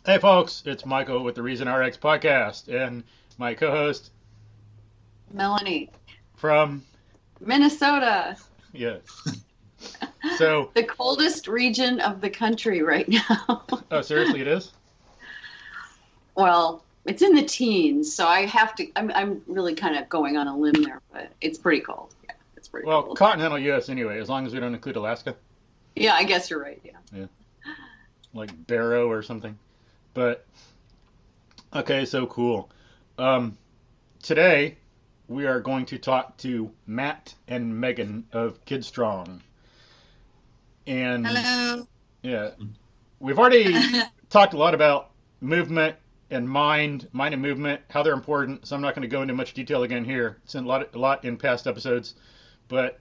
Hey folks, it's Michael with the Reason RX podcast and my co-host Melanie, from Minnesota, yeah. So, the coldest region of the country right now. oh seriously, it is? Well, it's in the teens, so I'm really kind of going on a limb there, but it's pretty cold. Yeah, it's pretty Well, cold. continental US anyway, as long as we don't include Alaska. Yeah, I guess you're right. Yeah. Yeah, like Barrow or something. But okay, so cool. Um, Today we are going to talk to Matt and Megan of KidStrong. And Hello. yeah, we've already talked a lot about movement and mind and movement, how they're important. So I'm not going to go into much detail again here. It's in a lot in past episodes, but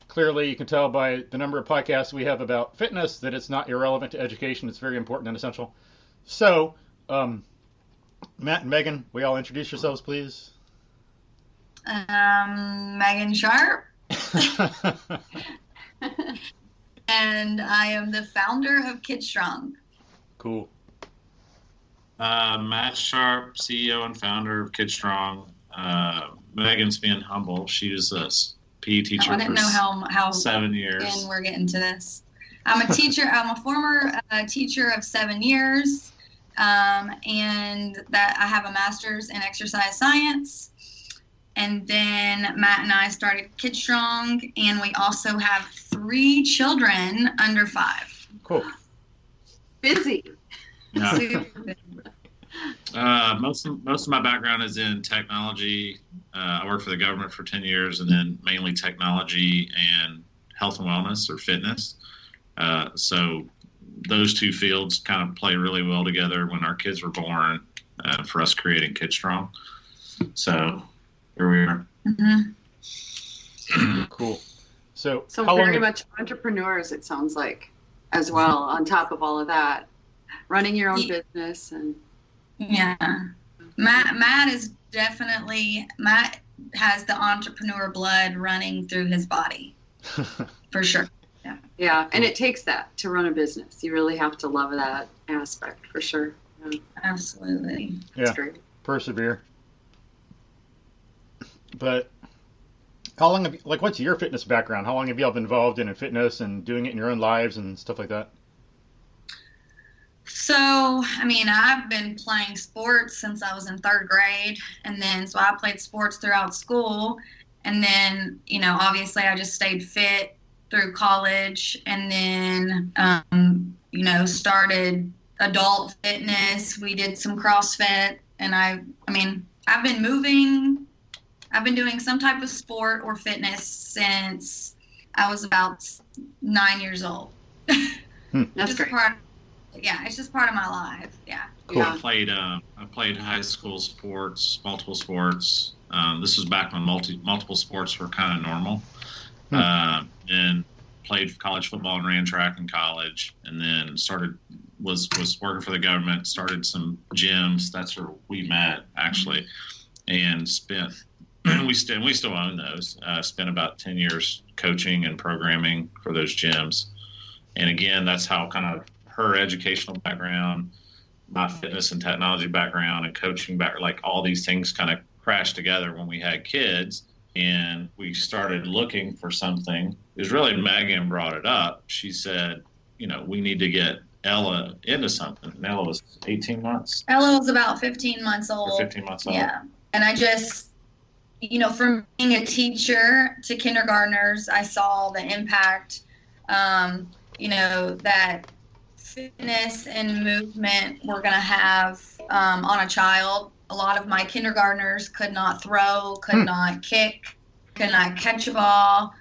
clearly you can tell by the number of podcasts we have about fitness that it's not irrelevant to education. It's very important and essential. So, Matt and Megan, will y'all introduce yourselves, please? Megan Sharp, and I am the founder of KidStrong. Cool. Matt Sharp, CEO and founder of KidStrong. Megan's being humble. She was a PE teacher I didn't know how 7 years. in we're getting to this. I'm a teacher. I'm a former teacher of 7 years, and that I have a master's in exercise science. And then Matt and I started KidStrong, and we also have 3 children under 5. Cool. Busy. Yeah. Most of my background is in technology. I worked for the government for 10 years, and then mainly technology and health and wellness or fitness. So those two fields kind of play really well together when our kids were born, for us creating KidStrong. So here we are. Mm-hmm. Cool. So So very much entrepreneurs, it sounds like, as well, on top of all of that. Running your own business and Yeah. Matt has the entrepreneur blood running through his body, for sure. yeah, and it takes that to run a business. You really have to love that aspect for sure. Yeah, Absolutely. that's Yeah. great. Persevere. But how long what's your fitness background? How long have y'all been involved in fitness and doing it in your own lives and stuff like that? So, I mean, I've been playing sports since I was in 3rd grade. And then, so I played sports throughout school. And then, obviously I just stayed fit through college. And then, started adult fitness. We did some CrossFit. And I've been moving. I've been doing some type of sport or fitness since I was about 9 years old. That's great. It's just part of my life. Yeah. Cool. Yeah. I played high school sports, multiple sports. This was back when multiple sports were kind of normal. And played college football and ran track in college, and then was working for the government. Started some gyms. That's where we met actually, and we still own those. Spent about 10 years coaching and programming for those gyms, and again, that's how kind of her educational background, my fitness and technology background, and coaching like all these things kind of crashed together when we had kids, and we started looking for something. It was really Megan brought it up. She said, we need to get Ella into something. And Ella was 18 months. Ella was about 15 months old. Or 15 months old. Yeah. And I just, from being a teacher to kindergartners, I saw the impact, that fitness and movement were going to have on a child. A lot of my kindergartners could not throw, could not kick, could not catch a ball.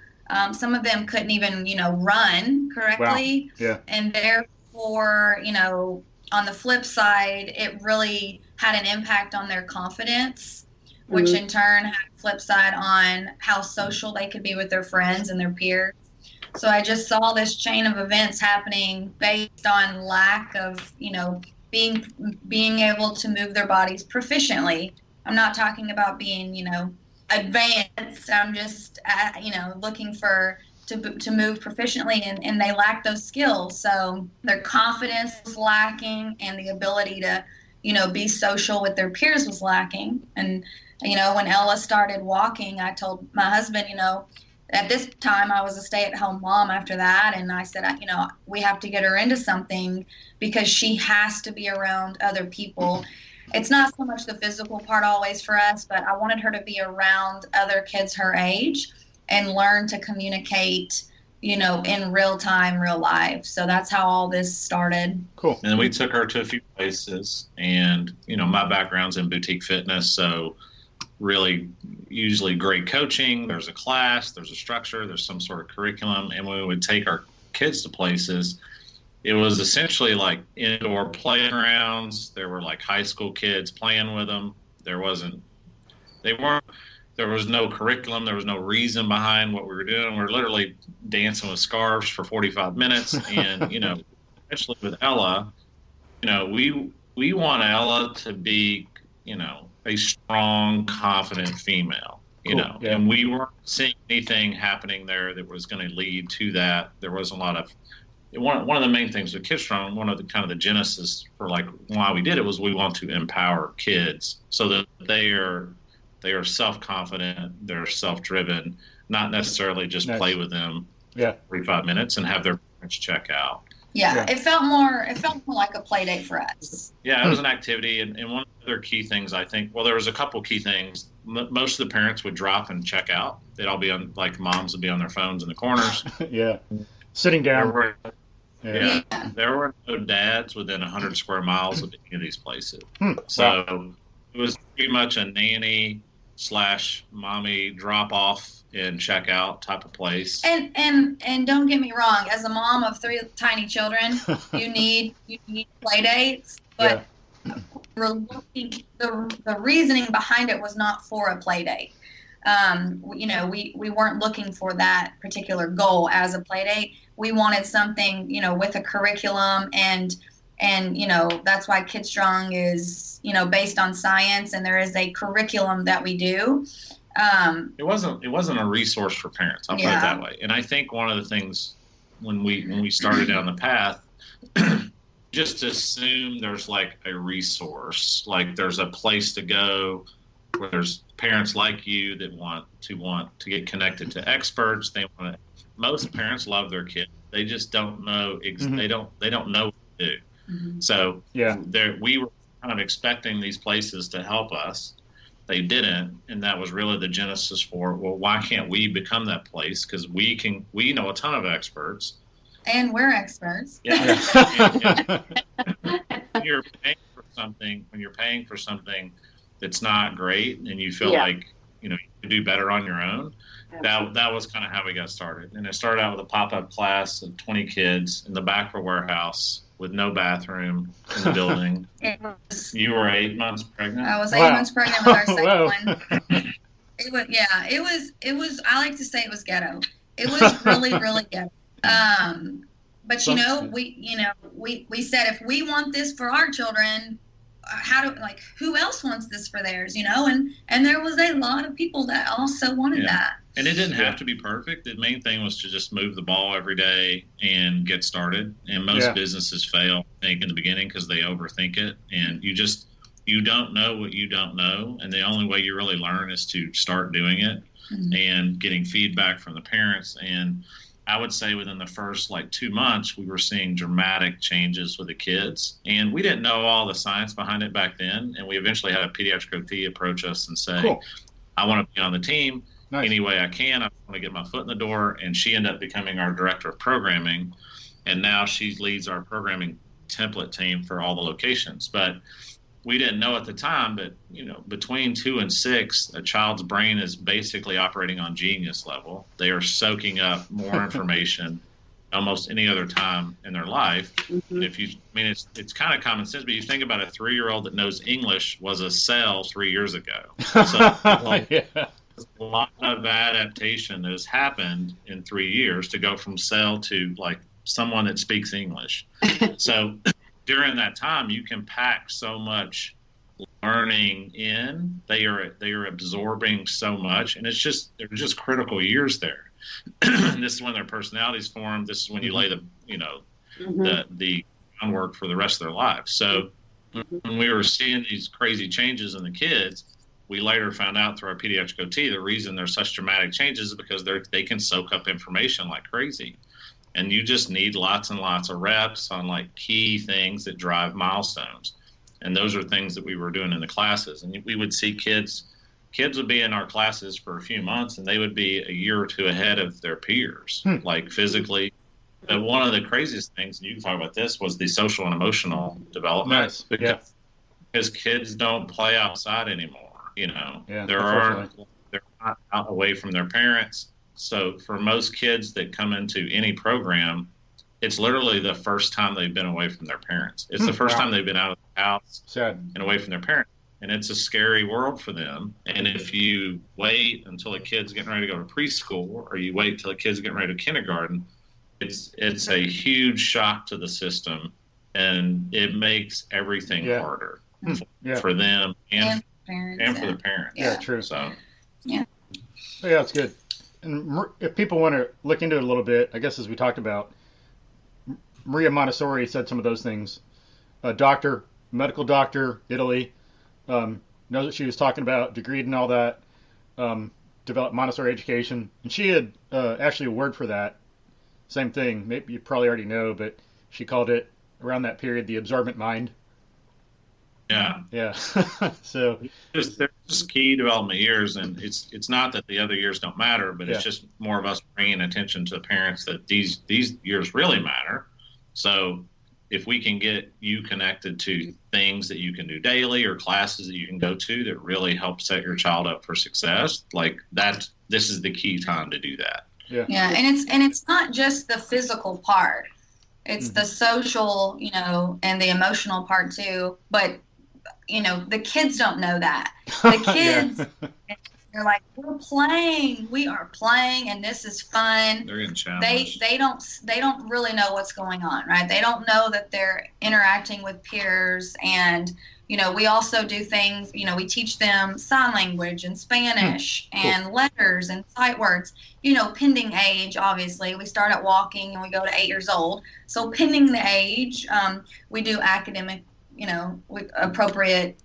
Some of them couldn't even, run correctly. Wow. Yeah. And therefore, on the flip side, it really had an impact on their confidence, which in turn had a flip side on how social they could be with their friends and their peers. So I just saw this chain of events happening based on lack of, being able to move their bodies proficiently. I'm not talking about being, advanced. I'm just, looking for to move proficiently, and they lack those skills. So their confidence was lacking, and the ability to, be social with their peers was lacking. And, when Ella started walking, I told my husband, at this time I was a stay-at-home mom after that, and I said, we have to get her into something because she has to be around other people. It's not so much the physical part always for us, but I wanted her to be around other kids her age and learn to communicate, in real time, real life. So that's how all this started. Cool. And we took her to a few places, and, my background's in boutique fitness, so really usually great coaching. There's a class, there's a structure, there's some sort of curriculum. And when we would take our kids to places, it was essentially like indoor playgrounds. There were like high school kids playing with them. There was no curriculum. There was no reason behind what we were doing. We were literally dancing with scarves for 45 minutes. And, especially with Ella, we want Ella to be, a strong, confident female, Yeah. and we weren't seeing anything happening there that was going to lead to that. There was a lot of, one of the main things with KidStrong, one of the kind of the genesis for like why we did it was we want to empower kids so that they are self-confident, they're self-driven, not necessarily just play with them 45 minutes and have their parents check out. Yeah, it felt more like a play date for us. Yeah, it was an activity, and one of the other key things, I think, well, there was a couple key things. Most of the parents would drop and check out. They'd all be on, like moms would be on their phones in the corners. Yeah, sitting down. There were no dads within 100 square miles of any of these places. So it was pretty much a nanny / mommy drop off and check out type of place. And don't get me wrong, as a mom of 3 tiny children, you need play dates, but the reasoning behind it was not for a play date. We weren't looking for that particular goal as a play date. We wanted something, with a curriculum, and that's why KidStrong is, based on science, and there is a curriculum that we do. It wasn't a resource for parents. I'll put it that way. And I think one of the things when we started down the path, just assume there's like a resource, like there's a place to go where there's parents like you that want to get connected to experts. Most parents love their kids. They just don't know. They don't know what to do. Mm-hmm. So we were kind of expecting these places to help us. They didn't, and that was really the genesis for, well, why can't we become that place? Because we know a ton of experts. And we're experts. Yeah. When you're paying for something that's not great, and you feel like you can do better on your own. That was kind of how we got started. And it started out with a pop-up class of 20 kids in the back of a warehouse with no bathroom in the building. You were 8 months pregnant? I was 8 months pregnant with our second one. It was, I like to say it was ghetto. It was really, really ghetto. But we said, if we want this for our children, who else wants this for theirs, and there was a lot of people that also wanted that. And it didn't have to be perfect. The main thing was to just move the ball every day and get started. And most businesses fail, I think, in the beginning because they overthink it. And you don't know what you don't know. And the only way you really learn is to start doing it and getting feedback from the parents. And I would say within the first 2 months, we were seeing dramatic changes with the kids. And we didn't know all the science behind it back then. And we eventually had a pediatric OT approach us and say, I want to be on the team. Nice. Any way I can. I want to get my foot in the door. And she ended up becoming our director of programming. And now she leads our programming template team for all the locations. But we didn't know at the time that, between 2 and 6, a child's brain is basically operating on genius level. They are soaking up more information almost any other time in their life. Mm-hmm. It's kind of common sense, but you think about a 3-year-old that knows English was a cell 3 years ago. So a lot of adaptation that has happened in 3 years to go from cell to someone that speaks English. So during that time, you can pack so much learning in. They are absorbing so much, and they're just critical years there. This is when their personalities form. This is when you lay the groundwork for the rest of their lives. So when we were seeing these crazy changes in the kids, we later found out through our pediatric OT the reason there's such dramatic changes is because they can soak up information like crazy. And you just need lots and lots of reps on like key things that drive milestones. And those are things that we were doing in the classes. And we would see kids would be in our classes for a few months and they would be a year or two ahead of their peers, like physically. But one of the craziest things, and you can talk about this, was the social and emotional development. Nice. Because kids don't play outside anymore. Yeah, they're not out away from their parents. So for most kids that come into any program, it's literally the first time they've been away from their parents. It's the first time they've been out of the house and away from their parents. And it's a scary world for them. And if you wait until a kid's getting ready to go to preschool, or you wait until a kid's getting ready to kindergarten, it's a huge shock to the system, and it makes everything harder for them and for the parents. Yeah, true. So yeah, it's good. And if people want to look into it a little bit, I guess as we talked about, Maria Montessori said some of those things. A doctor, medical doctor, Italy, knows what she was talking about, degreed and all that, developed Montessori education. And she had actually a word for that. Same thing. Maybe you probably already know, but she called it around that period the absorbent mind. Yeah. So there's just key development years, and it's not that the other years don't matter, but it's just more of us bringing attention to the parents that these years really matter. So if we can get you connected to things that you can do daily or classes that you can go to that really help set your child up for success, like that, this is the key time to do that. Yeah, and it's not just the physical part. It's the social, and the emotional part too. But the kids don't know that. The kids, they're like, we are playing, and this is fun. They're getting challenged. They don't really know what's going on, right? They don't know that they're interacting with peers, and we also do things. We teach them sign language and Spanish and letters and sight words. Pending age, obviously, we start at walking and we go to 8 years old. So pending the age, we do academic, with appropriate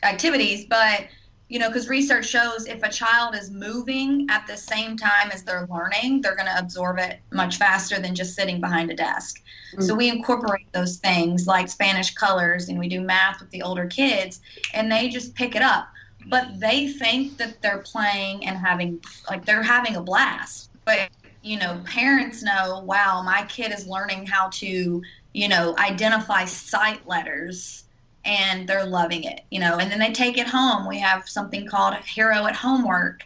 activities, but because research shows if a child is moving at the same time as they're learning, they're going to absorb it much faster than just sitting behind a desk. So we incorporate those things like Spanish colors, and we do math with the older kids, and they just pick it up. But they think that they're playing and they're having a blast. But, parents know, wow, my kid is learning how to, identify sight letters, and they're loving it, and then they take it home. We have something called Hero at Homework,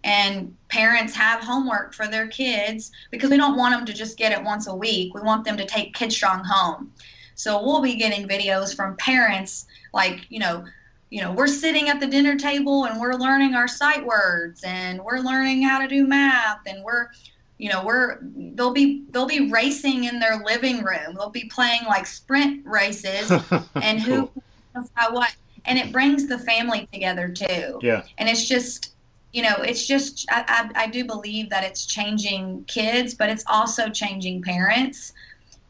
and parents have homework for their kids because we don't want them to just get it once a week. We want them to take KidStrong home. So we'll be getting videos from parents like, we're sitting at the dinner table and we're learning our sight words and we're learning how to do math, and they'll be racing in their living room. They'll be playing like sprint races and who knows what, and it brings the family together too. Yeah. And it's just, I do believe that it's changing kids, but it's also changing parents,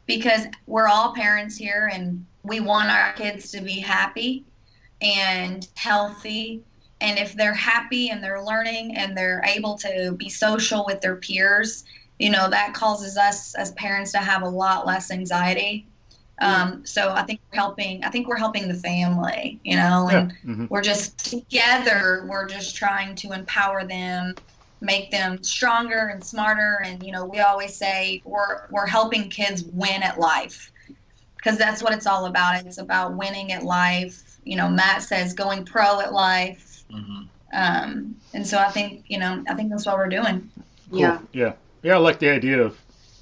because we're all parents here and we want our kids to be happy and healthy. And if they're happy and they're learning and they're able to be social with their peers, that causes us as parents to have a lot less anxiety. So I think we're helping the family, and we're just together. We're just trying to empower them, make them stronger and smarter. And, we always say we're helping kids win at life, because that's what it's all about. It's about winning at life. Matt says going pro at life. And so I think that's what we're doing. Cool. Yeah. I like the idea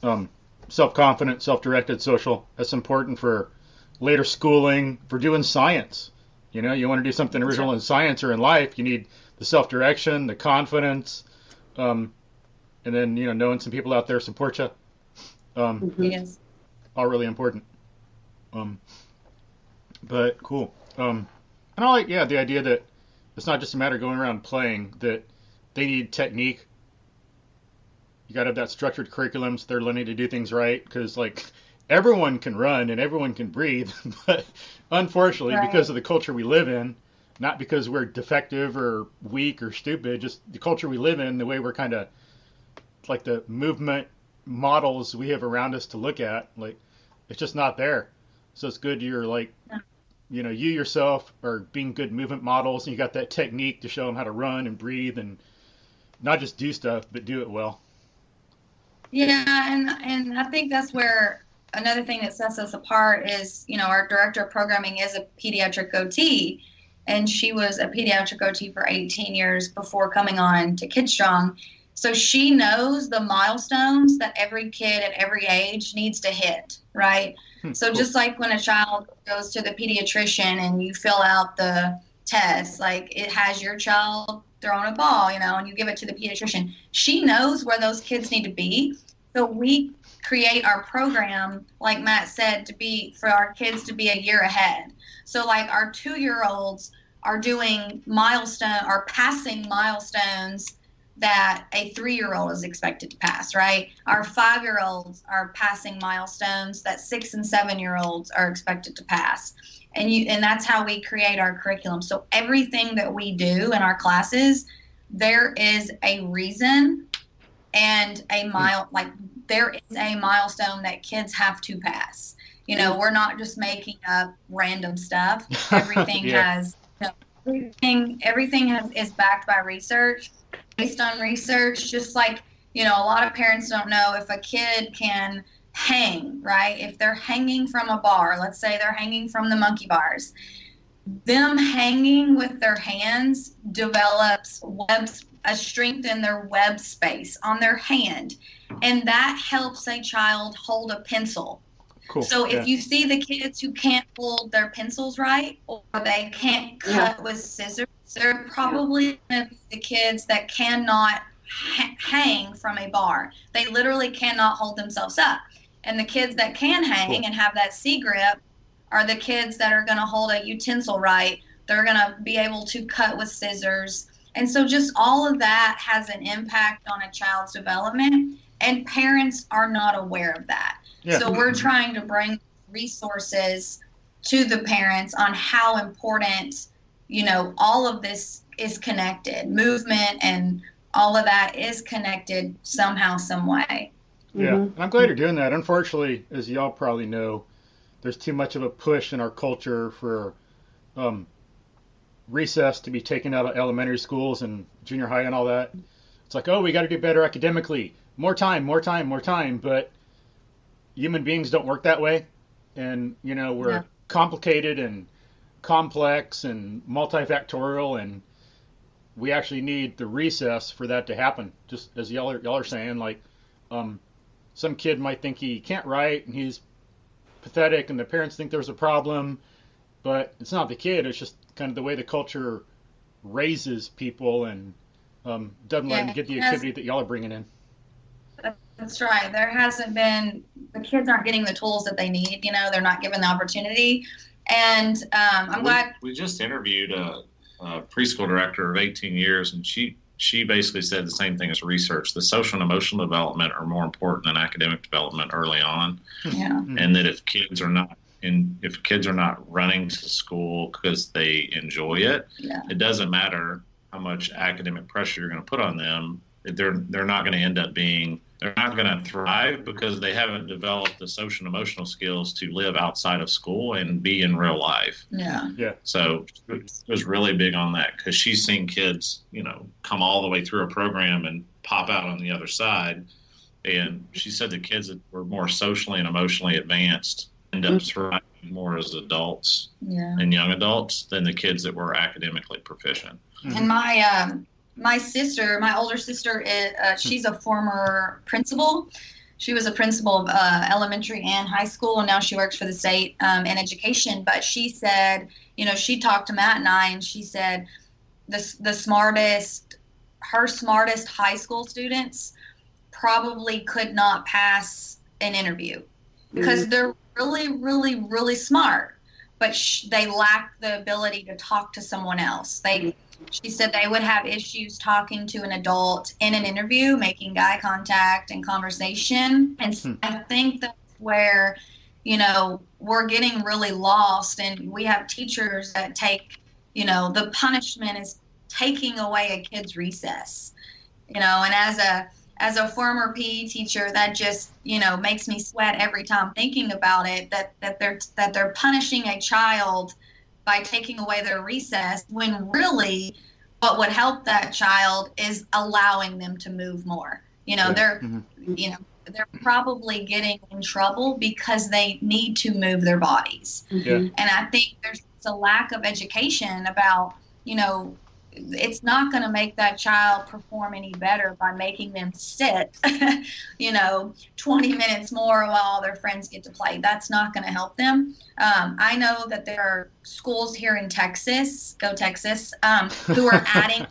of self-confident, self-directed social. That's important for later schooling, for doing science. You want to do something original in science or in life, you need the self-direction, the confidence, and then, knowing some people out there support you. Yes. All really important. But cool. And I like, yeah, the idea that it's not just a matter of going around playing, that they need technique. You got to have that structured curriculum so they're learning to do things right. Because, like, everyone can run and everyone can breathe. But unfortunately, Right. because of the culture we live in, not because we're defective or weak or stupid, just the culture we live in, the way we're kind of like the movement models we have around us to look at, like, it's just not there. So it's good you're like, you know, you yourself are being good movement models and you got that technique to show them how to run and breathe and not just do stuff, but do it well. Yeah, and I think that's where another thing that sets us apart is, you know, our director of programming is a pediatric OT, and she was a pediatric OT for 18 years before coming on to KidStrong. So she knows the milestones that every kid at every age needs to hit, right? So Cool. just like when a child goes to the pediatrician and you fill out the test, like it has your child throwing a ball, you know, and you give it to the pediatrician. She knows where those kids need to be. So we create our program, like Matt said, to be for our kids to be a year ahead. So like our 2-year-olds are doing passing milestones that a 3-year-old is expected to pass, right? Our 5-year-olds are passing milestones that 6 and 7-year-olds are expected to pass. And that's how we create our curriculum. So everything that we do in our classes, there is a reason and there is a milestone that kids have to pass. You know, we're not just making up random stuff. Everything Yeah. has, you know, everything is backed by research, based on research. Just like, you know, a lot of parents don't know if a kid can hang, right? If they're hanging from a bar, let's say they're hanging from the monkey bars, them hanging with their hands develops a strength in their web space on their hand, and that helps a child hold a pencil. Cool. So Yeah. if you see the kids who can't hold their pencils right, or they can't cut with scissors, they're probably the kids that cannot hang from a bar. They literally cannot hold themselves up. And the kids that can hang and have that C grip are the kids that are going to hold a utensil right. They're going to be able to cut with scissors. And so just all of that has an impact on a child's development, and parents are not aware of that. Yeah. So we're trying to bring resources to the parents on how important, you know, all of this is connected. Movement and all of that is connected somehow, some way. Yeah. And I'm glad you're doing that. Unfortunately, as y'all probably know, there's too much of a push in our culture for recess to be taken out of elementary schools and junior high and all that. It's like, oh, we got to do better academically. More time, more time, more time. But human beings don't work that way. And, you know, we're complicated and complex and multifactorial, and we actually need the recess for that to happen. Just as y'all are saying, like, some kid might think he can't write and he's pathetic and the parents think there's a problem, but it's not the kid. It's just kind of the way the culture raises people and doesn't let them get the activity that y'all are bringing in. That's right. There hasn't been, the kids aren't getting the tools that they need. You know, they're not given the opportunity. And I'm glad. We just interviewed a preschool director of 18 years, and she basically said the same thing as research. The social and emotional development are more important than academic development early on. Yeah. And that if kids are not running to school because they enjoy it, it doesn't matter how much academic pressure you're going to put on them. They're not going to end up being, they're not going to thrive because they haven't developed the social and emotional skills to live outside of school and be in real life. Yeah. Yeah. So it was really big on that because she's seen kids, you know, come all the way through a program and pop out on the other side. And she said the kids that were more socially and emotionally advanced end up thriving more as adults and young adults than the kids that were academically proficient. And my sister, my older sister, she's a former principal. She was a principal of elementary and high school, and now she works for the state in education. But she said, you know, she talked to Matt and I, and she said her smartest high school students probably could not pass an interview because they're really, really, really smart. but they lack the ability to talk to someone else. She said they would have issues talking to an adult in an interview, making eye contact and conversation. And I think that's where, we're getting really lost. And we have teachers that take, the punishment is taking away a kid's recess, and as a former PE teacher, that just, makes me sweat every time thinking about it, that they're punishing a child by taking away their recess, when really what would help that child is allowing them to move more. They're probably getting in trouble because they need to move their bodies. Yeah. And I think there's a lack of education about, it's not going to make that child perform any better by making them sit, 20 minutes more while all their friends get to play. That's not going to help them. I know that there are schools here in Texas, go Texas, who are adding,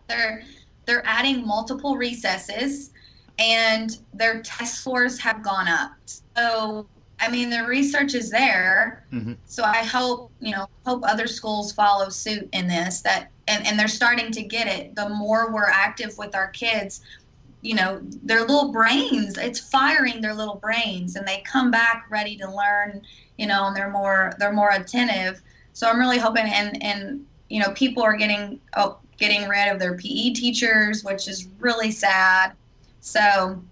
they're adding multiple recesses, and their test scores have gone up. So, the research is there. Mm-hmm. So I hope other schools follow suit in this, and they're starting to get it. The more we're active with our kids, their little brains, it's firing their little brains, and they come back ready to learn, and they're more attentive. So I'm really hoping, and people are getting rid of their PE teachers, which is really sad. So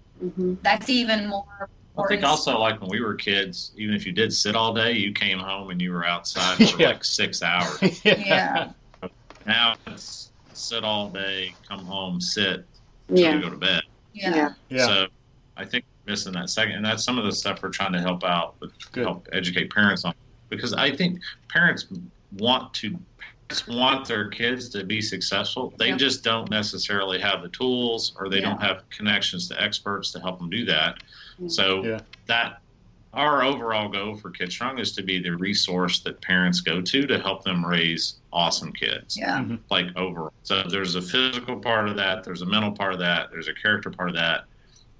that's even more. I think also, like when we were kids, even if you did sit all day, you came home and you were outside for like 6 hours. Yeah. Now it's sit all day, come home, sit, until you go to bed. Yeah. So I think we're missing that second, and that's some of the stuff we're trying to help out, help educate parents on, because I think parents want their kids to be successful. They just don't necessarily have the tools, or they don't have connections to experts to help them do that. So that our overall goal for KidStrong is to be the resource that parents go to help them raise awesome kids. Yeah. Like overall. So there's a physical part of that, there's a mental part of that, there's a character part of that.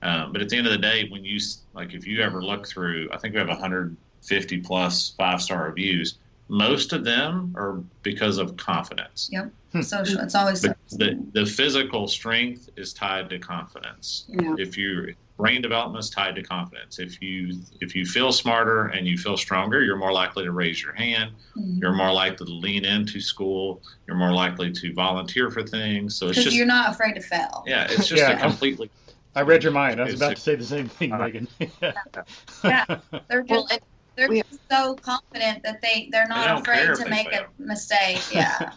But at the end of the day, when if you ever look through, I think we have 150 plus 5-star reviews. Most of them are because of confidence. Yep. Social. It's always the physical strength is tied to confidence. Yeah. If your brain development is tied to confidence. If you feel smarter and you feel stronger, you're more likely to raise your hand. You're more likely to lean into school. You're more likely to volunteer for things. So it's just, you're not afraid to fail. Yeah, it's just a completely. I read your mind. I was about to say the same thing, Megan. They're just so confident that they're not afraid to make a mistake. Yeah.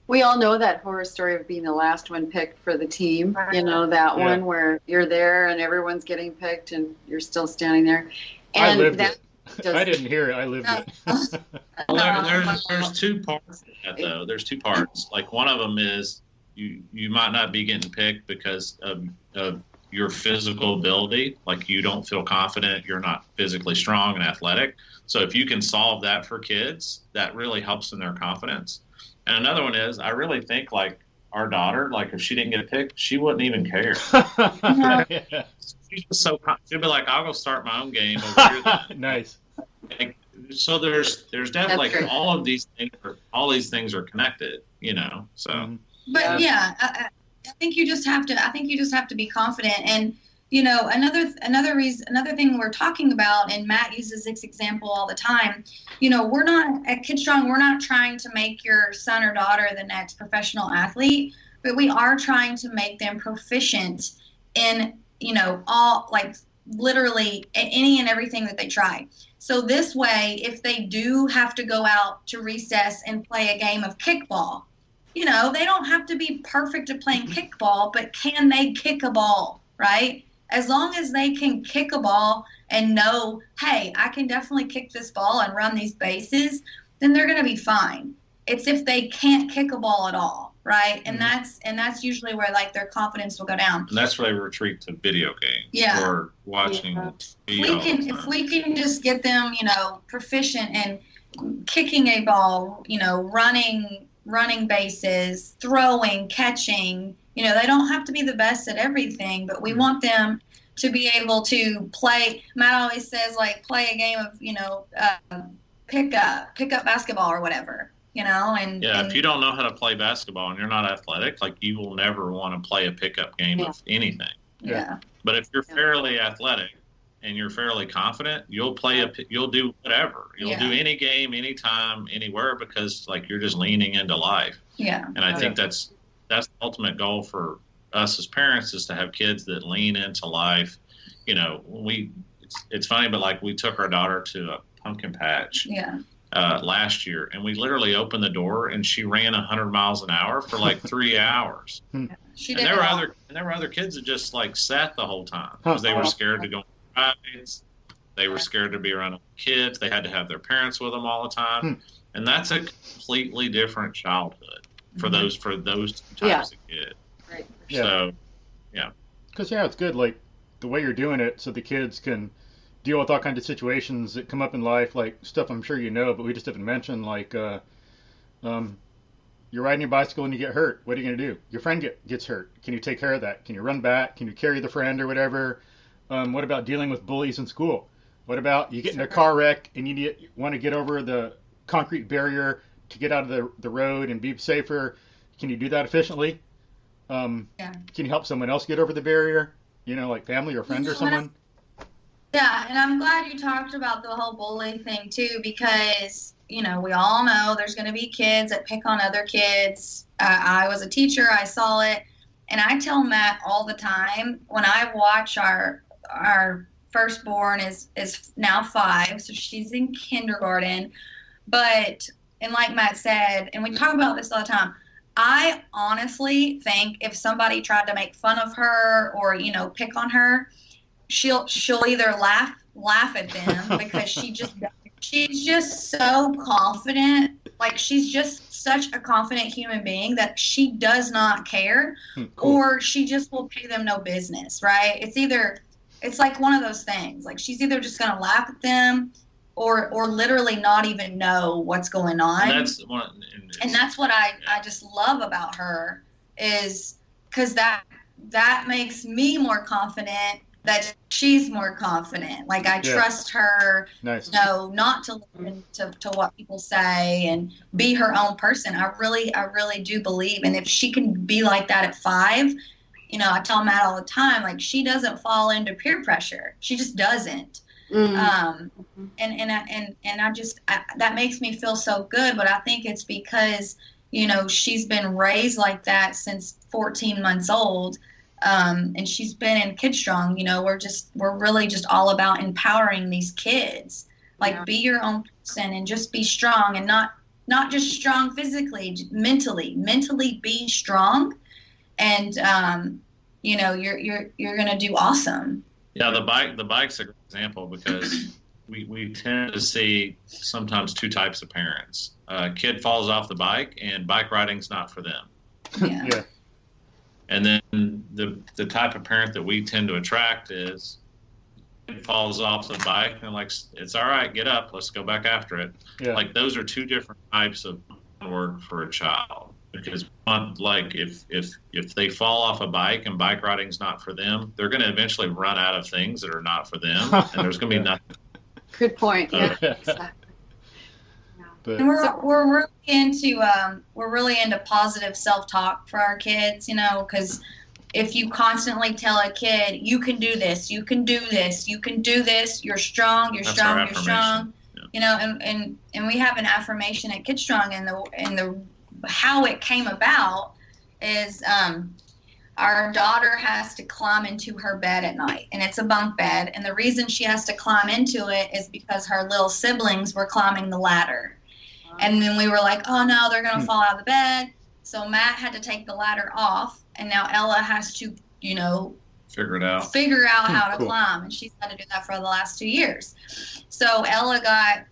We all know that horror story of being the last one picked for the team. That one where you're there and everyone's getting picked and you're still standing there. And I lived it. I didn't hear it. I lived it. There's two parts to that, though. There's two parts. Like, one of them is you might not be getting picked because of your physical ability. Like, you don't feel confident. You're not physically strong and athletic. So if you can solve that for kids, that really helps in their confidence. And another one is, I really think, like, our daughter, like, if she didn't get picked, she wouldn't even care. She's just she'll be like, I'll go start my own game over here then. Nice. Like, so there's definitely, like, all these things are connected, so. But I think you just have to be confident. And another thing we're talking about, and Matt uses this example all the time, we're not at KidStrong, we're not trying to make your son or daughter the next professional athlete, but we are trying to make them proficient in, all, like, literally any and everything that they try. So this way, if they do have to go out to recess and play a game of kickball, they don't have to be perfect at playing kickball, but can they kick a ball, right? As long as they can kick a ball and know, hey, I can definitely kick this ball and run these bases, then they're going to be fine. It's if they can't kick a ball at all, right? And that's usually where, like, their confidence will go down. And that's where they retreat to video games or watching TV. If we can just get them, proficient in kicking a ball, running bases, throwing, catching. They don't have to be the best at everything, but we want them to be able to play. Matt always says, like, play a game of, pick up basketball or whatever, and if you don't know how to play basketball and you're not athletic, like you will never want to play a pickup game of anything. Yeah. But if you're fairly athletic and you're fairly confident, you'll do whatever. You'll do any game, anytime, anywhere, because like you're just leaning into life. Yeah. And I think that's the ultimate goal for us as parents, is to have kids that lean into life. It's funny, but like we took our daughter to a pumpkin patch last year, and we literally opened the door and she ran 100 miles an hour for like 3 hours. She and did there were other kids that just like sat the whole time because they were scared to go on rides. They were scared to be around other kids. They had to have their parents with them all the time. And that's a completely different childhood for those two types of kids. Right. So, Because it's good, like the way you're doing it, so the kids can deal with all kinds of situations that come up in life, like stuff I'm sure you know, but we just haven't mentioned, like you're riding your bicycle and you get hurt. What are you going to do? Your friend gets hurt. Can you take care of that? Can you run back? Can you carry the friend or whatever? What about dealing with bullies in school? What about you get in a car wreck and you want to get over the concrete barrier to get out of the road and be safer? Can you do that efficiently? Can you help someone else get over the barrier? Like family or friend or someone? Yeah, and I'm glad you talked about the whole bully thing too, because we all know there's going to be kids that pick on other kids. I was a teacher, I saw it, and I tell Matt all the time when I watch our firstborn is now 5, so she's in kindergarten, and like Matt said, and we talk about this all the time, I honestly think if somebody tried to make fun of her or pick on her, she'll either laugh at them because she's just so confident. Like, she's just such a confident human being that she does not care, or she just will pay them no business, right? It's like one of those things. Like, she's either just going to laugh at them or literally not even know what's going on. And that's what I just love about her, is because that makes me more confident that she's more confident. Like, I trust her, not to listen to what people say and be her own person. I really do believe. And if she can be like that at 5, I tell Matt all the time, like, she doesn't fall into peer pressure. She just doesn't. And that makes me feel so good. But I think it's because, she's been raised like that since 14 months old. And she's been in KidStrong. We're really just all about empowering these kids. Like, be your own person and just be strong, and not just strong physically, mentally be strong. And, you're going to do awesome. Yeah. The bike's a good example, because we tend to see sometimes two types of parents. A kid falls off the bike and bike riding's not for them. Yeah. And then the type of parent that we tend to attract is, it falls off the bike and like, it's all right, get up, let's go back after it. Yeah. Like, those are two different types of work for a child. Because one, like, if they fall off a bike and bike riding's not for them, they're going to eventually run out of things that are not for them, and there's going to be nothing. Good point. Yeah, exactly. And we're really into positive self-talk for our kids, because if you constantly tell a kid, you can do this, you can do this, you can do this, you're strong, you're strong, you're strong, and we have an affirmation at KidStrong, and the how it came about is our daughter has to climb into her bed at night, and it's a bunk bed, and the reason she has to climb into it is because her little siblings were climbing the ladder. And then we were like, oh no, they're going to fall out of the bed. So Matt had to take the ladder off, and now Ella has to, figure out how to climb. And she's had to do that for the last 2 years. So Ella got,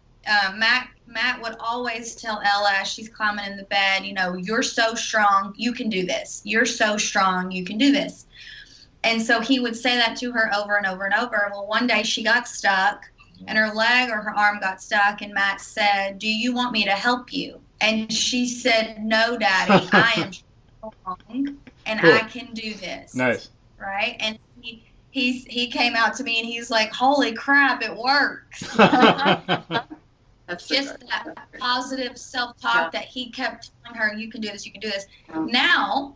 Matt would always tell Ella as she's climbing in the bed, you're so strong, you can do this. You're so strong, you can do this. And so he would say that to her over and over and over. Well, one day she got stuck, and her leg or her arm got stuck, and Matt said, do you want me to help you? And she said, no, Daddy, I am strong, and I can do this. Nice. Right? And he came out to me, and he's like, holy crap, it works. That's just that positive self-talk that he kept telling her, you can do this, you can do this. Now,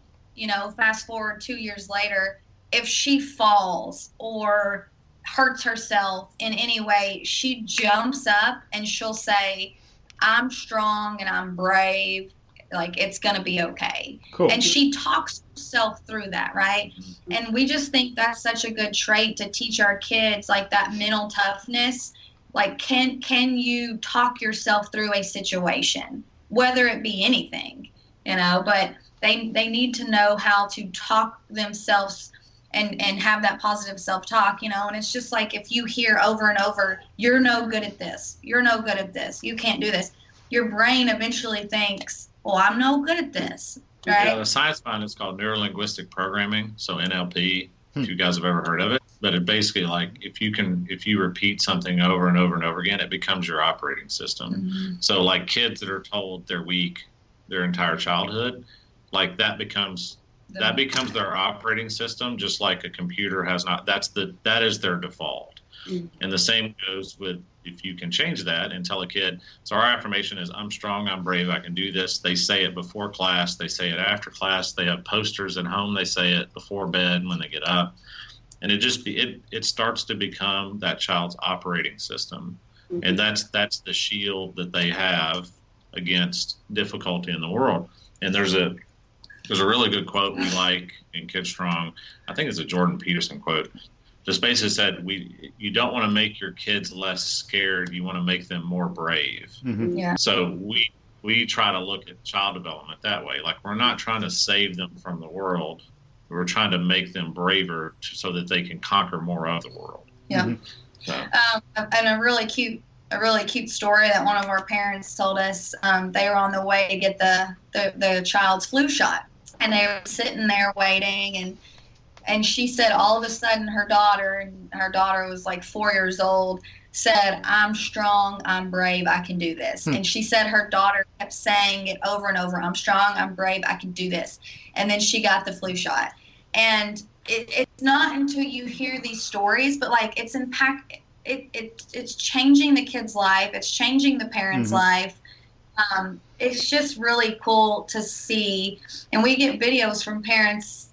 fast forward 2 years later, if she falls or hurts herself in any way, she jumps up and she'll say, I'm strong and I'm brave. Like, it's going to be okay. Cool. And she talks herself through that, right? And we just think that's such a good trait to teach our kids, like that mental toughness. Like, can you talk yourself through a situation, whether it be anything, but they need to know how to talk themselves and have that positive self-talk, and it's just like, if you hear over and over, you're no good at this, you're no good at this, you can't do this, your brain eventually thinks, well, I'm no good at this, right? Yeah, the science behind it's called neuro-linguistic programming, so NLP, if you guys have ever heard of it. But it basically, like, if you repeat something over and over and over again, it becomes your operating system. Mm-hmm. So, like, kids that are told they're weak their entire childhood, like, that becomes their operating system, just like a computer has not. That is their default. Mm-hmm. And the same goes with, if you can change that and tell a kid, so our affirmation is, I'm strong, I'm brave, I can do this. They say it before class, they say it after class, they have posters at home, they say it before bed when they get up. And it starts to become that child's operating system. Mm-hmm. And that's the shield that they have against difficulty in the world. And there's a really good quote we like in KidStrong. I think it's a Jordan Peterson quote. Just basically said, you don't want to make your kids less scared. You want to make them more brave. Mm-hmm. Yeah. So we try to look at child development that way. Like, we're not trying to save them from the world. We're trying to make them braver so that they can conquer more of the world. Yeah. Mm-hmm. So. And a really cute story that one of our parents told us. They were on the way to get the child's flu shot, and they were sitting there waiting, and she said all of a sudden her daughter was like 4 years old, said, I'm strong, I'm brave, I can do this. And she said her daughter kept saying it over and over, I'm strong, I'm brave, I can do this. And then she got the flu shot. And it's not until you hear these stories, but like, it's it's changing the kid's life, it's changing the parent's life. It's just really cool to see. And we get videos from parents,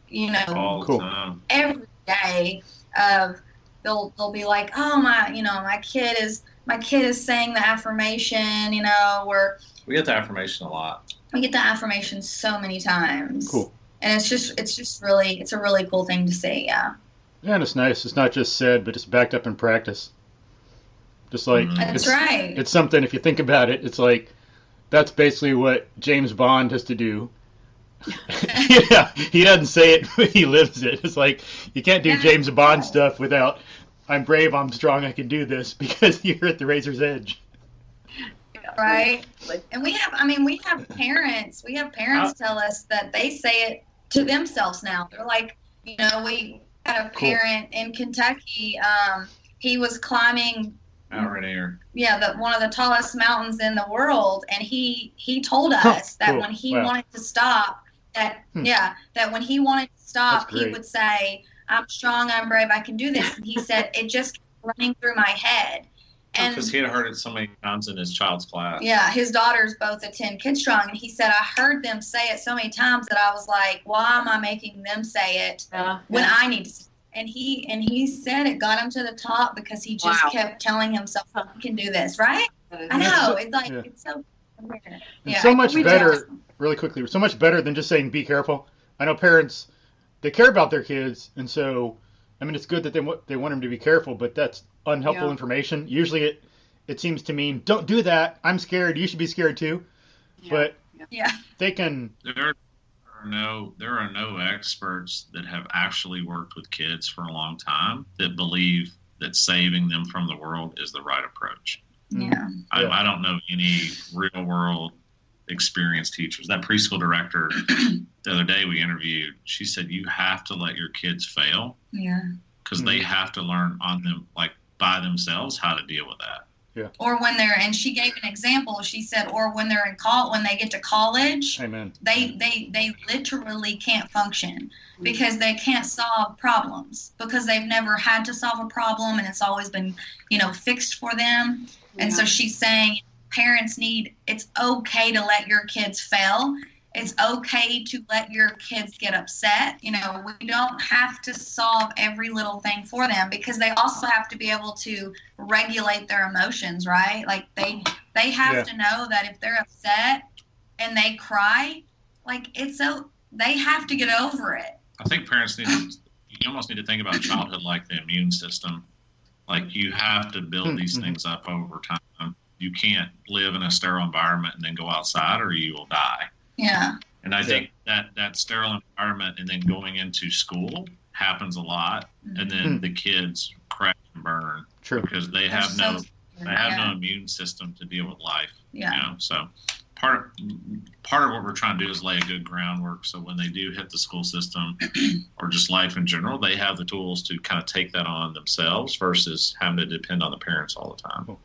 all the time, every day of they'll be like, oh, my kid is saying the affirmation, we get the affirmation a lot. We get the affirmation so many times. Cool. And it's a really cool thing to see. Yeah. Yeah, and it's nice. It's not just said, but it's backed up in practice. Just like That's right. It's something, if you think about it, it's like that's basically what James Bond has to do. Yeah, he doesn't say it, but he lives it. It's like, you can't do James Bond stuff without, I'm brave, I'm strong, I can do this, because you're at the razor's edge. Right. And we have parents tell us that they say it to themselves now. They're like, we had a parent in Kentucky, he was climbing Mount Rainier. Yeah, one of the tallest mountains in the world, and he told us that when he wanted to stop, that when he wanted to stop, he would say, I'm strong, I'm brave, I can do this. And he said, it just kept running through my head. And because he had heard it so many times in his child's class. Yeah, his daughters both attend KidStrong, and he said, I heard them say it so many times that I was like, why am I making them say it when I need to say it? And he said it got him to the top because he just kept telling himself, I can do this, right? I know. It's like, it's so weird. It's so much better, really quickly, so much better than just saying, be careful. I know parents, they care about their kids, and so, it's good that they want them to be careful, but that's unhelpful information. Usually it seems to mean, don't do that, I'm scared, you should be scared too. But they can... There are no experts that have actually worked with kids for a long time that believe that saving them from the world is the right approach. Yeah. I don't know any real world experienced teachers. That preschool director the other day we interviewed, she said, you have to let your kids fail. Yeah. Because they have to learn on them, like by themselves, how to deal with that. Yeah. Or when and she gave an example, she said, or when they're when they get to college, Amen. They literally can't function because they can't solve problems because they've never had to solve a problem and it's always been, fixed for them. Yeah. And so she's saying parents need, it's okay to let your kids fail. It's okay to let your kids get upset. You know, we don't have to solve every little thing for them, because they also have to be able to regulate their emotions, right? Like they have to know that if they're upset and they cry, like they have to get over it. I think parents you almost need to think about childhood like the immune system. Like, you have to build these things up over time. You can't live in a sterile environment and then go outside, or you will die. Yeah. And I think that sterile environment and then going into school happens a lot, and then the kids crash and burn. True. Because they have no immune system to deal with life. Yeah. You know, so part of what we're trying to do is lay a good groundwork, so when they do hit the school system or just life in general, they have the tools to kind of take that on themselves versus having to depend on the parents all the time. Cool.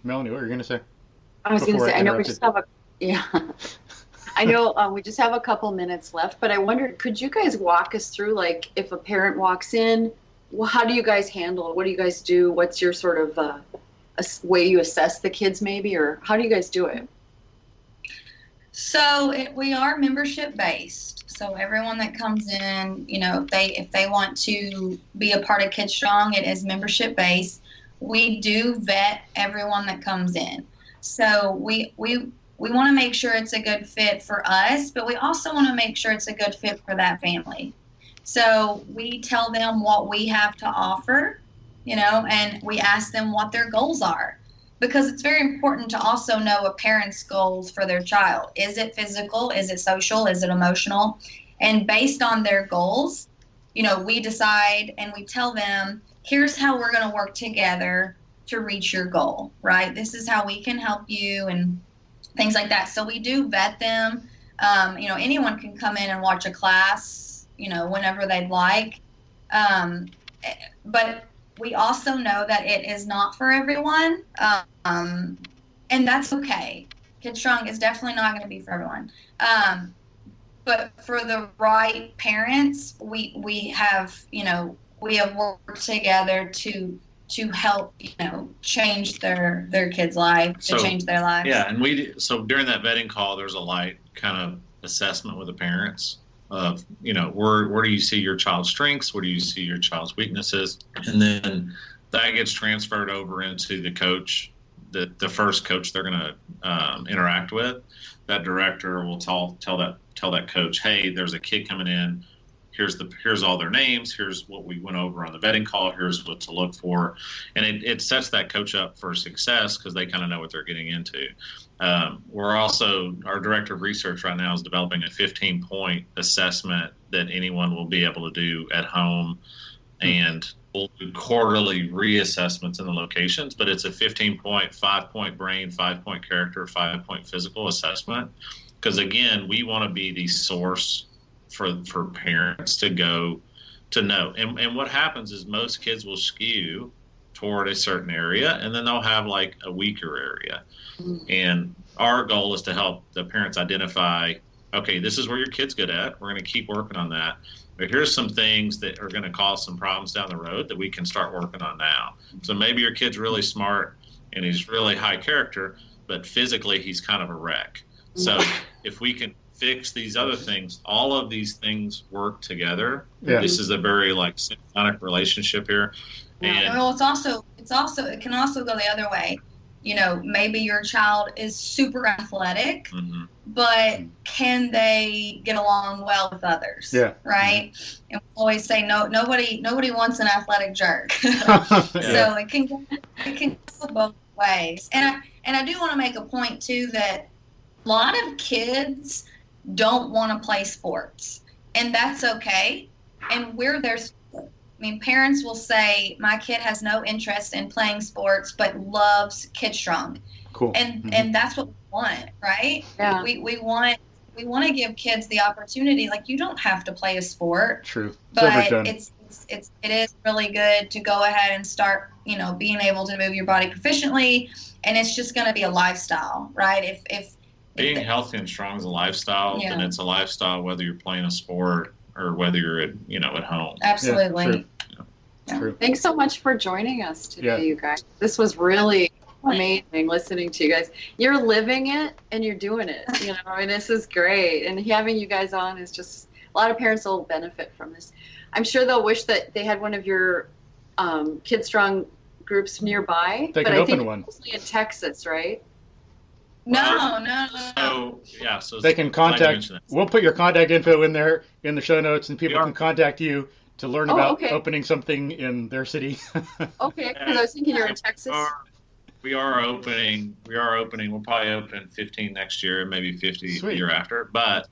Melanie, what were you going to say? I was going to say, I know we just have I know we just have a couple minutes left, but I wondered, could you guys walk us through, like, if a parent walks in, how do you guys handle it? What do you guys do? What's your sort of a way you assess the kids, maybe, or how do you guys do it? So we are membership based. So everyone that comes in, you know, if they want to be a part of KidStrong, it is membership based. We do vet everyone that comes in. So we want to make sure it's a good fit for us, but we also want to make sure it's a good fit for that family. So we tell them what we have to offer, you know, and we ask them what their goals are, because it's very important to also know a parent's goals for their child. Is it physical? Is it social? Is it emotional? And based on their goals, you know, we decide and we tell them, here's how we're going to work together to reach your goal, right? This is how we can help you and things like that. So we do vet them. You know, anyone can come in and watch a class, you know, whenever they'd like. But we also know that it is not for everyone. And that's okay. KidStrong is definitely not going to be for everyone. But for the right parents, we have worked together to help, you know, change their kids' life, change their lives. Yeah, and so during that vetting call, there's a light kind of assessment with the parents of, you know, where do you see your child's strengths, where do you see your child's weaknesses, and then that gets transferred over into the coach, the first coach they're going to interact with. That director will tell that coach, hey, there's a kid coming in. Here's all their names. Here's what we went over on the vetting call. Here's what to look for, and it sets that coach up for success because they kind of know what they're getting into. Our director of research right now is developing a 15-point assessment that anyone will be able to do at home, and we'll do quarterly reassessments in the locations. But it's a 15-point, 5-point brain, 5-point character, 5-point physical assessment, because again, we want to be the source for parents to go to know. And what happens is most kids will skew toward a certain area, and then they'll have like a weaker area. Mm-hmm. And our goal is to help the parents identify, okay, this is where your kid's good at. We're going to keep working on that. But here's some things that are going to cause some problems down the road that we can start working on now. So maybe your kid's really smart and he's really high character, but physically he's kind of a wreck. So if we can fix these other things, all of these things work together. Yeah. This is a very like symbiotic relationship here. And well, it can also go the other way. You know, maybe your child is super athletic, mm-hmm. but can they get along well with others? Yeah. Right? Mm-hmm. And we always say nobody wants an athletic jerk. So it can go both ways. And I do want to make a point too that a lot of kids don't want to play sports, and that's okay. And we're their support. I mean, parents will say, my kid has no interest in playing sports, but loves KidStrong. Cool. And that's what we want, right? Yeah. We want to give kids the opportunity. Like, you don't have to play a sport. True. But it is really good to go ahead and start, you know, being able to move your body proficiently, and it's just going to be a lifestyle, right? If being healthy and strong is a lifestyle, then it's a lifestyle whether you're playing a sport or whether you're at home. Absolutely. Yeah, true. Thanks so much for joining us today, you guys. This was really amazing listening to you guys. You're living it and you're doing it, and this is great. And having you guys on is just, a lot of parents will benefit from this. I'm sure they'll wish that they had one of your KidStrong groups nearby. They can open one. Mostly in Texas, right? No. So they can contact. We'll put your contact info in there in the show notes, and people can contact you to learn about opening something in their city. Okay, because I was thinking you're in Texas. We are opening. We'll probably open 15 next year, maybe 50 the year after. But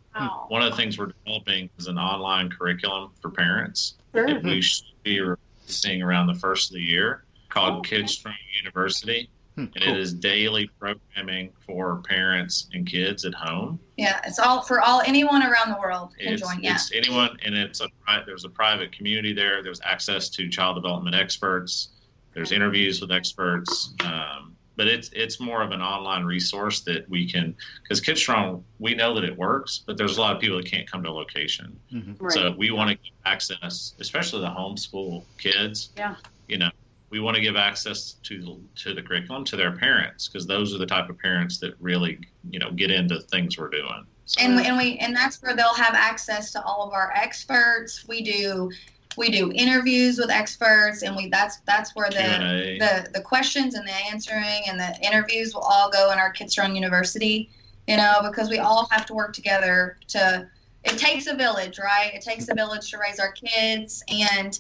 one of the things we're developing is an online curriculum for parents that we should be releasing around the first of the year, called KidStrong University. And it is daily programming for parents and kids at home. Yeah, it's all for anyone around the world can join. Yeah, it's anyone, and there's a private community there. There's access to child development experts. There's interviews with experts. But it's more of an online resource that we can, because KidStrong, we know that it works, but there's a lot of people that can't come to a location. Right. So we want to give access, especially the homeschool kids. Yeah. We want to give access to the curriculum to their parents, because those are the type of parents that really, get into things we're doing. So. And that's where they'll have access to all of our experts. We do interviews with experts, and that's where the questions and the answering and the interviews will all go in our KidStrong University. Because we all have to work together it takes a village, right? It takes a village to raise our kids, and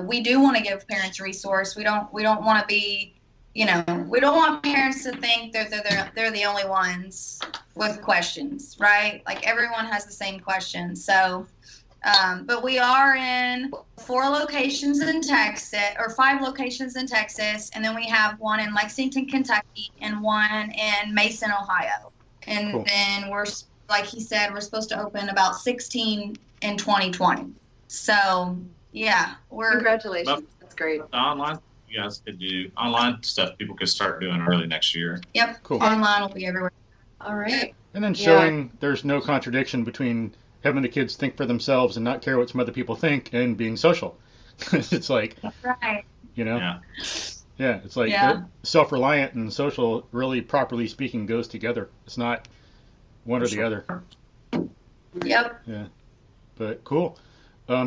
we do want to give parents a resource. We don't want to be, we don't want parents to think they're the only ones with questions, right? Like, everyone has the same questions. So, but we are in 4 locations in Texas, or 5 locations in Texas, and then we have one in Lexington, Kentucky, and one in Mason, Ohio. And then we're, like he said, we're supposed to open about 16 in 2020. So. Yeah, congratulations. That's great. Online, you guys could do online stuff. People could start doing early next year. Yep. Cool. Online will be everywhere. All right. And then showing there's no contradiction between having the kids think for themselves and not care what some other people think, and being social. It's like, right. Yeah, it's like self-reliant and social, really, properly speaking, goes together. It's not one or the other. Yep. Yeah. But cool. If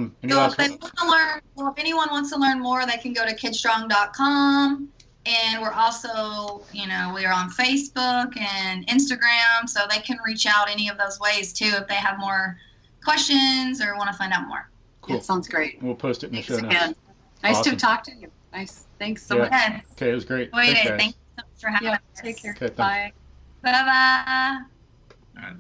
anyone wants to learn more, they can go to KidStrong.com, and we're also, we are on Facebook and Instagram, so they can reach out any of those ways too if they have more questions or want to find out more. Cool. That sounds great. We'll post it in the show notes. Nice to talk to you. Nice. Thanks so much. Okay, it was great. Thanks so much for having us. Take care. Okay, bye. Bye-bye. All right.